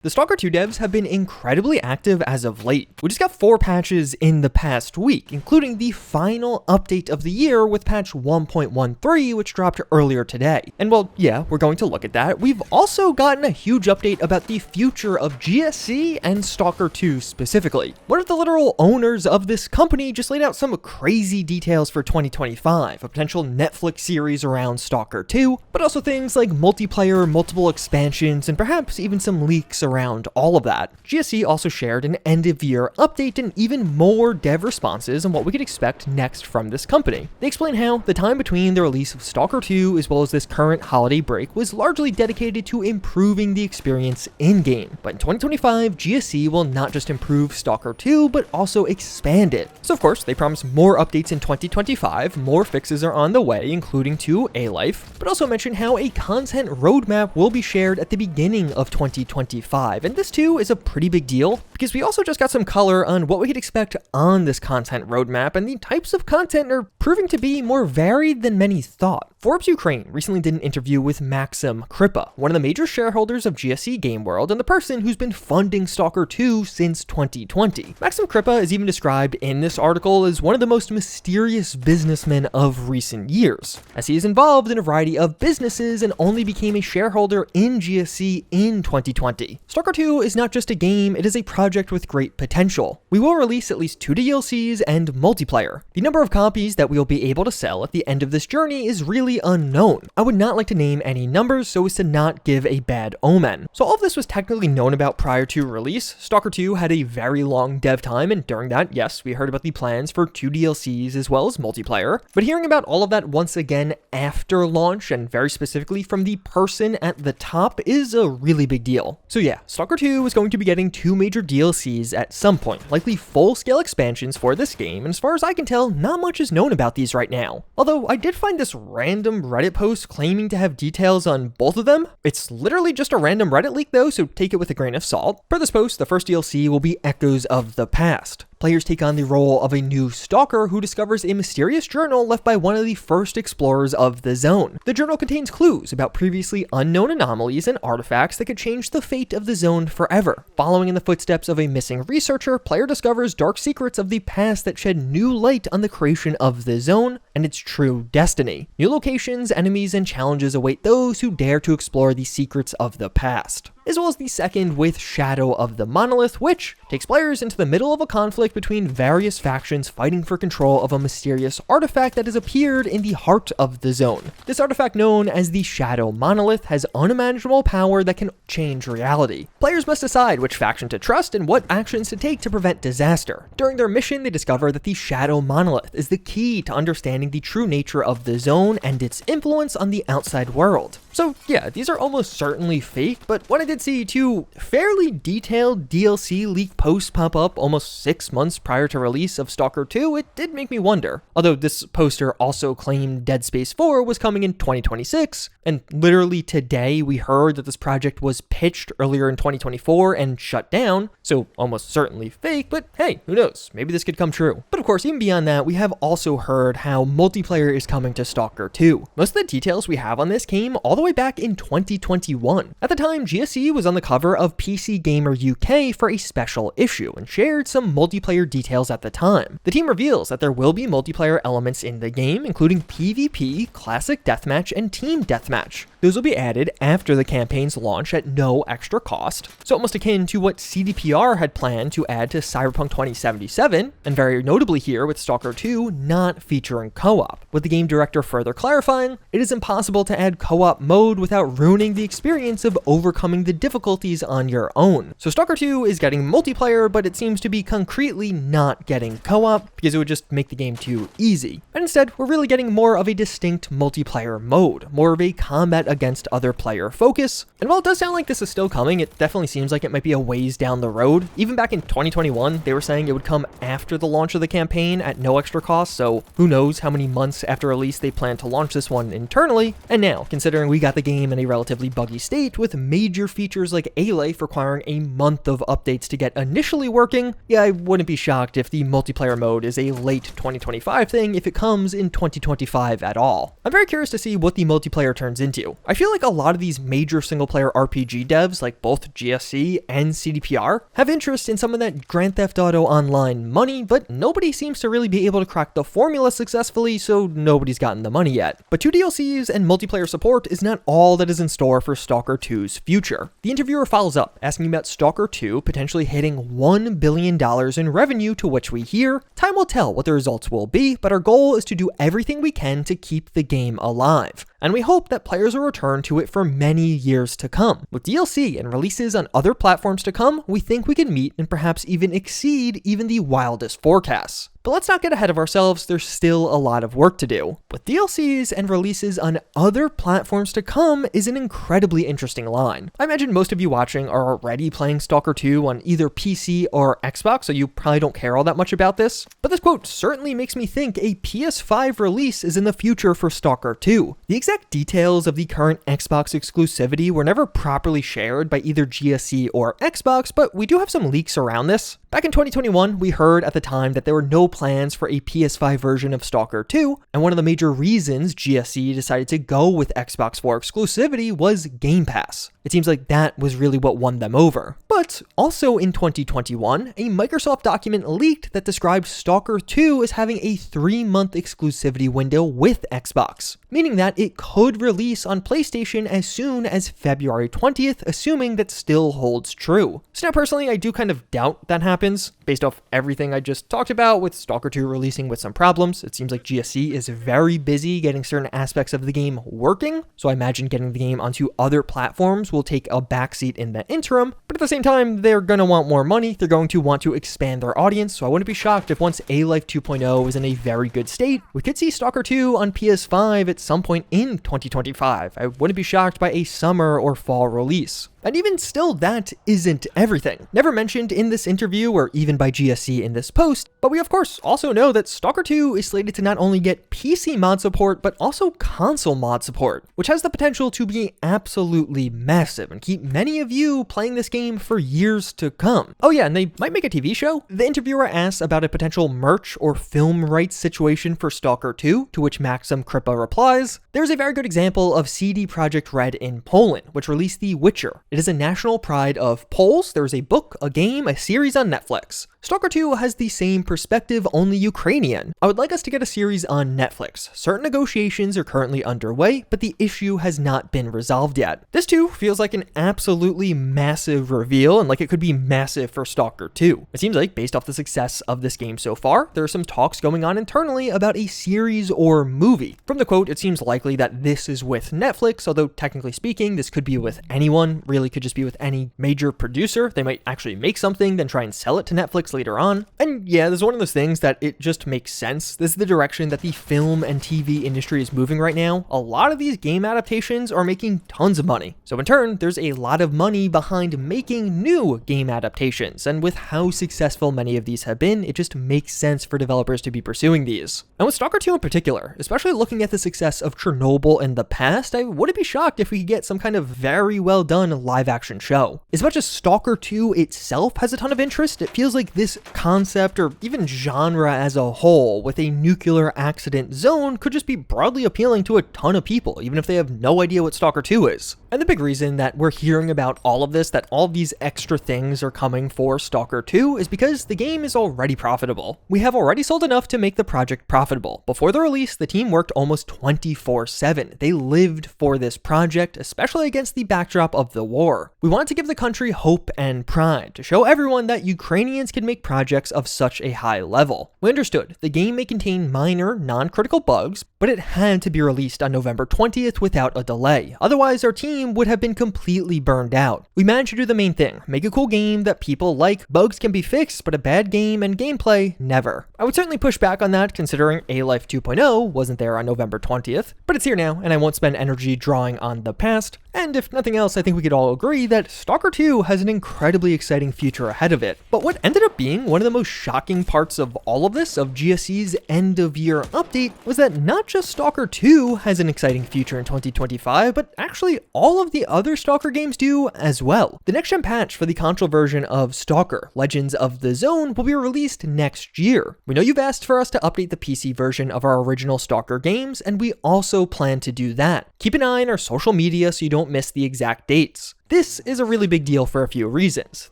The STALKER 2 devs have been incredibly active as of late. We just got 4 patches in the past week, including the final update of the year with patch 1.13, which dropped earlier today. And well, yeah, we're going to look at that. We've also gotten a huge update about the future of GSC and STALKER 2 specifically. One of the literal owners of this company just laid out some crazy details for 2025, a potential Netflix series around STALKER 2, but also things like multiplayer, multiple expansions, and perhaps even some leaks around all of that. GSC also shared an end-of-year update and even more dev responses on what we could expect next from this company. They explain how the time between the release of STALKER 2 as well as this current holiday break was largely dedicated to improving the experience in-game. But in 2025, GSC will not just improve STALKER 2, but also expand it. So of course, they promise more updates in 2025, more fixes are on the way, including to A-Life, but also mention how a content roadmap will be shared at the beginning of 2025. And this too is a pretty big deal because we also just got some color on what we could expect on this content roadmap, and the types of content are proving to be more varied than many thought. Forbes Ukraine recently did an interview with Maxim Kripa, one of the major shareholders of GSC Game World and the person who's been funding STALKER 2 since 2020. Maxim Kripa is even described in this article as one of the most mysterious businessmen of recent years, as he is involved in a variety of businesses and only became a shareholder in GSC in 2020. STALKER 2 is not just a game, it is a project with great potential. We will release at least 2 DLCs and multiplayer. The number of copies that we will be able to sell at the end of this journey is really unknown. I would not like to name any numbers so as to not give a bad omen. So all of this was technically known about prior to release. STALKER 2 had a very long dev time, and during that, yes, we heard about the plans for 2 DLCs as well as multiplayer. But hearing about all of that once again after launch, and very specifically from the person at the top, is a really big deal. So yeah, STALKER 2 is going to be getting 2 major DLCs at some point, likely full-scale expansions for this game, and as far as I can tell, not much is known about these right now. Although I did find this random Reddit post claiming to have details on both of them. It's literally just a random Reddit leak though, so take it with a grain of salt. Per this post, the first DLC will be Echoes of the Past. Players take on the role of a new stalker who discovers a mysterious journal left by one of the first explorers of the zone. The journal contains clues about previously unknown anomalies and artifacts that could change the fate of the zone forever. Following in the footsteps of a missing researcher, player discovers dark secrets of the past that shed new light on the creation of the zone and its true destiny. New locations, enemies, and challenges await those who dare to explore the secrets of the past. As well as the second with Shadow of the Monolith, which takes players into the middle of a conflict between various factions fighting for control of a mysterious artifact that has appeared in the heart of the zone. This artifact, known as the Shadow Monolith, has unimaginable power that can change reality. Players must decide which faction to trust and what actions to take to prevent disaster. During their mission, they discover that the Shadow Monolith is the key to understanding the true nature of the zone and its influence on the outside world. So yeah, these are almost certainly fake, but when I did see 2 fairly detailed DLC leak posts pop up almost 6 months prior to release of STALKER 2, it did make me wonder. Although this poster also claimed Dead Space 4 was coming in 2026, and literally today we heard that this project was pitched earlier in 2024 and shut down, so almost certainly fake, but hey, who knows, maybe this could come true. But of course, even beyond that, we have also heard how multiplayer is coming to STALKER 2. Most of the details we have on this came all the way back in 2021. At the time, GSC was on the cover of PC Gamer UK for a special issue and shared some multiplayer details at the time. The team reveals that there will be multiplayer elements in the game, including PvP, Classic Deathmatch, and Team Deathmatch. Those will be added after the campaign's launch at no extra cost, so almost akin to what CDPR had planned to add to Cyberpunk 2077, and very notably here with STALKER 2 not featuring co-op. With the game director further clarifying, it is impossible to add co-op mode without ruining the experience of overcoming the difficulties on your own. So STALKER 2 is getting multiplayer, but it seems to be concretely not getting co-op because it would just make the game too easy. And instead, we're really getting more of a distinct multiplayer mode, more of a combat against other player focus. And while it does sound like this is still coming, it definitely seems like it might be a ways down the road. Even back in 2021, they were saying it would come after the launch of the campaign at no extra cost, so who knows how many months after release they plan to launch this one internally. And now, considering we got the game in a relatively buggy state with major features like A-Life requiring a month of updates to get initially working, yeah, I wouldn't be shocked if the multiplayer mode is a late 2025 thing if it comes in 2025 at all. I'm very curious to see what the multiplayer turns into. I feel like a lot of these major single-player RPG devs, like both GSC and CDPR, have interest in some of that Grand Theft Auto Online money, but nobody seems to really be able to crack the formula successfully, so nobody's gotten the money yet. But 2 DLCs and multiplayer support is not all that is in store for STALKER 2's future. The interviewer follows up, asking about STALKER 2 potentially hitting $1 billion in revenue, to which we hear, "Time will tell what the results will be, but our goal is to do everything we can to keep the game alive. And we hope that players will return to it for many years to come. With DLC and releases on other platforms to come, we think we can meet and perhaps even exceed even the wildest forecasts." But let's not get ahead of ourselves, there's still a lot of work to do. With DLCs and releases on other platforms to come is an incredibly interesting line. I imagine most of you watching are already playing STALKER 2 on either PC or Xbox, so you probably don't care all that much about this. But this quote certainly makes me think a PS5 release is in the future for STALKER 2. The exact details of the current Xbox exclusivity were never properly shared by either GSC or Xbox, but we do have some leaks around this. Back in 2021, we heard at the time that there were no plans for a PS5 version of STALKER 2, and one of the major reasons GSC decided to go with Xbox for exclusivity was Game Pass. It seems like that was really what won them over. But also in 2021, a Microsoft document leaked that described STALKER 2 as having a 3-month exclusivity window with Xbox, meaning that it could release on PlayStation as soon as February 20th, assuming that still holds true. So now personally, I do kind of doubt that happens, based off everything I just talked about with STALKER 2 releasing with some problems. It seems like GSC is very busy getting certain aspects of the game working, so I imagine getting the game onto other platforms will take a backseat in the interim, but at the same time, they're going to want more money, they're going to want to expand their audience, so I wouldn't be shocked if once A-Life 2.0 is in a very good state, we could see STALKER 2 on PS5 at some point in 2025. I wouldn't be shocked by a summer or fall release. And even still, that isn't everything. Never mentioned in this interview or even by GSC in this post, but we of course also know that STALKER 2 is slated to not only get PC mod support, but also console mod support, which has the potential to be absolutely massive and keep many of you playing this game for years to come. Oh yeah, and they might make a TV show? The interviewer asks about a potential merch or film rights situation for STALKER 2, to which Maxim Kripa replies, "There's a very good example of CD Projekt Red in Poland, which released The Witcher. It is a national pride of Poles. There is a book, a game, a series on Netflix. STALKER 2 has the same perspective, only Ukrainian. I would like us to get a series on Netflix. Certain negotiations are currently underway, but the issue has not been resolved yet." This too feels like an absolutely massive reveal, and like it could be massive for STALKER 2. It seems like, based off the success of this game so far, there are some talks going on internally about a series or movie. From the quote, it seems likely that this is with Netflix, although technically speaking, this could be with anyone, really could just be with any major producer. They might actually make something, then try and sell it to Netflix later on. And yeah, this is one of those things that it just makes sense. This is the direction that the film and TV industry is moving right now. A lot of these game adaptations are making tons of money. So in turn, there's a lot of money behind making new game adaptations. And with how successful many of these have been, it just makes sense for developers to be pursuing these. And with STALKER 2 in particular, especially looking at the success of Chernobyl in the past, I wouldn't be shocked if we could get some kind of very well done live action show. As much as STALKER 2 itself has a ton of interest, it feels like this concept or even genre as a whole with a nuclear accident zone could just be broadly appealing to a ton of people, even if they have no idea what STALKER 2 is. And the big reason that we're hearing about all of this, that all of these extra things are coming for STALKER 2, is because the game is already profitable. We have already sold enough to make the project profitable. Before the release, the team worked almost 24/7. They lived for this project, especially against the backdrop of the war. We wanted to give the country hope and pride, to show everyone that Ukrainians can make projects of such a high level. We understood the game may contain minor, non-critical bugs, but it had to be released on November 20th without a delay. Otherwise, our team game would have been completely burned out. We managed to do the main thing, make a cool game that people like, bugs can be fixed, but a bad game and gameplay, never. I would certainly push back on that considering A-Life 2.0 wasn't there on November 20th, but it's here now and I won't spend energy drawing on the past. And if nothing else, I think we could all agree that STALKER 2 has an incredibly exciting future ahead of it. But what ended up being one of the most shocking parts of all of this, of GSC's end of year update, was that not just STALKER 2 has an exciting future in 2025, but actually all of the other STALKER games do as well. The next-gen patch for the console version of STALKER, Legends of the Zone, will be released next year. We know you've asked for us to update the PC version of our original STALKER games, and we also plan to do that. Keep an eye on our social media so you don't miss the exact dates. This is a really big deal for a few reasons.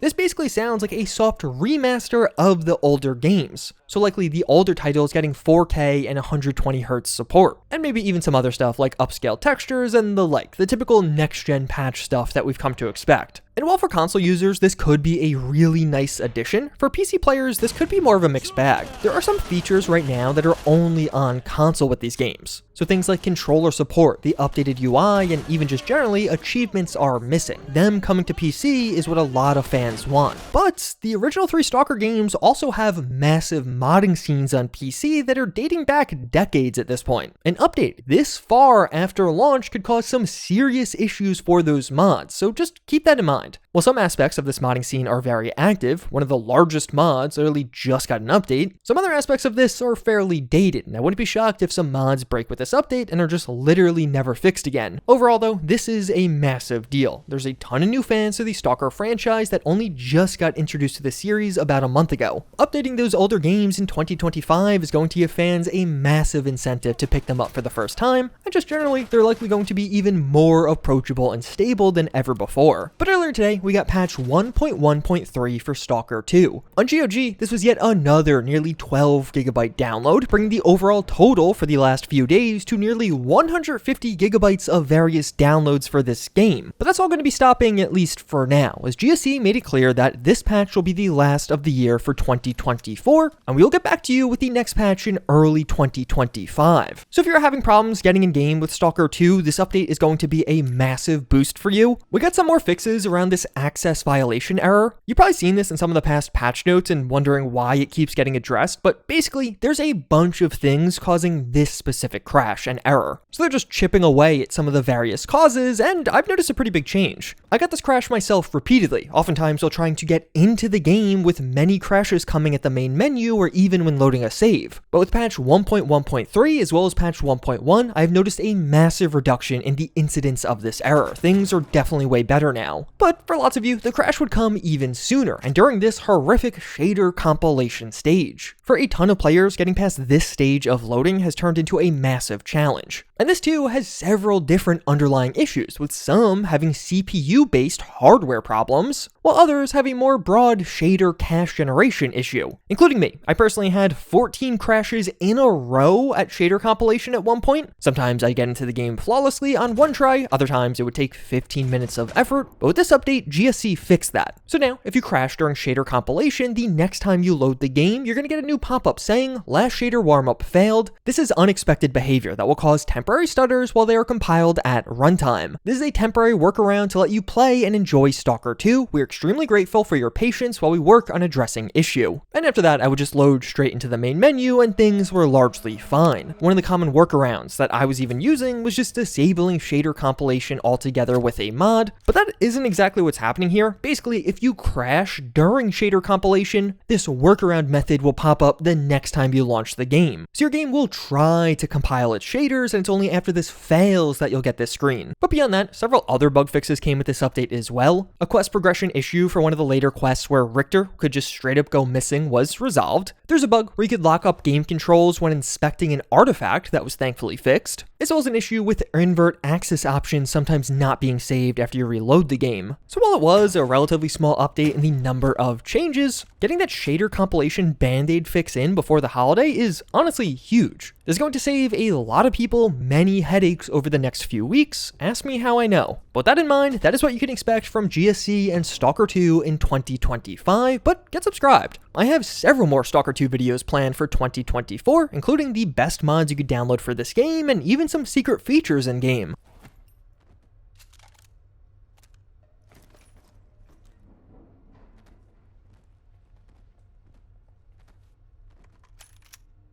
This basically sounds like a soft remaster of the older games. So likely the older titles getting 4K and 120Hz support. And maybe even some other stuff like upscale textures and the like, the typical next-gen patch stuff that we've come to expect. And while for console users, this could be a really nice addition, for PC players, this could be more of a mixed bag. There are some features right now that are only on console with these games. So things like controller support, the updated UI, and even just generally, achievements are missing. Them coming to PC is what a lot of fans want. But the original 3 STALKER games also have massive modding scenes on PC that are dating back decades at this point. An update this far after launch could cause some serious issues for those mods, so just keep that in mind. While some aspects of this modding scene are very active, one of the largest mods literally just got an update, some other aspects of this are fairly dated, and I wouldn't be shocked if some mods break with this update and are just literally never fixed again. Overall though, this is a massive deal. There's a ton of new fans to the STALKER franchise that only just got introduced to the series about a month ago. Updating those older games in 2025 is going to give fans a massive incentive to pick them up for the first time, and just generally, they're likely going to be even more approachable and stable than ever before. But earlier today, we got patch 1.1.3 for STALKER 2. On GOG, this was yet another nearly 12GB download, bringing the overall total for the last few days to nearly 150GB of various downloads for this game. But that's all going to be stopping at least for now, as GSC made it clear that this patch will be the last of the year for 2024, and we will get back to you with the next patch in early 2025. So if you're having problems getting in game with STALKER 2, this update is going to be a massive boost for you. We got some more fixes around this access violation error. You've probably seen this in some of the past patch notes and wondering why it keeps getting addressed, but basically there's a bunch of things causing this specific crash and error. So they're just chipping away at some of the various causes, and I've noticed a pretty big change. I got this crash myself repeatedly, oftentimes while trying to get into the game, with many crashes coming at the main menu or even when loading a save. But with patch 1.1.3 as well as patch 1.1, I've noticed a massive reduction in the incidence of this error. Things are definitely way better now. But for lots of you, the crash would come even sooner, and during this horrific shader compilation stage. For a ton of players, getting past this stage of loading has turned into a massive challenge. And this too has several different underlying issues, with some having CPU-based hardware problems, while others have a more broad shader cache generation issue, including me. I personally had 14 crashes in a row at shader compilation at one point. Sometimes I get into the game flawlessly on one try, other times it would take 15 minutes of effort, but with this update, GSC fixed that. So now, if you crash during shader compilation, the next time you load the game, you're gonna get a new pop-up saying, "Last shader warm-up failed." This is unexpected behavior that will cause temporary stutters while they are compiled at runtime. This is a temporary workaround to let you play and enjoy STALKER 2. We're extremely grateful for your patience while we work on addressing issue. And after that, I would just load straight into the main menu and things were largely fine. One of the common workarounds that I was even using was just disabling shader compilation altogether with a mod, but that isn't exactly what's happening here. Basically, if you crash during shader compilation, this workaround method will pop up the next time you launch the game. So your game will try to compile its shaders, and it's only after this fails that you'll get this screen. But beyond that, several other bug fixes came with this update as well. A quest progression issue for one of the later quests where Richter could just straight up go missing was resolved. There's a bug where you could lock up game controls when inspecting an artifact that was thankfully fixed. As well as an issue with invert access options sometimes not being saved after you reload the game. So while it was a relatively small update in the number of changes, getting that shader compilation band-aid fix in before the holiday is honestly huge. This is going to save a lot of people many headaches over the next few weeks. Ask me how I know. But with that in mind, that is what you can expect from GSC and STALKER 2 in 2025, but get subscribed. I have several more STALKER 2 videos planned for 2024, including the best mods you could download for this game and even some secret features in game.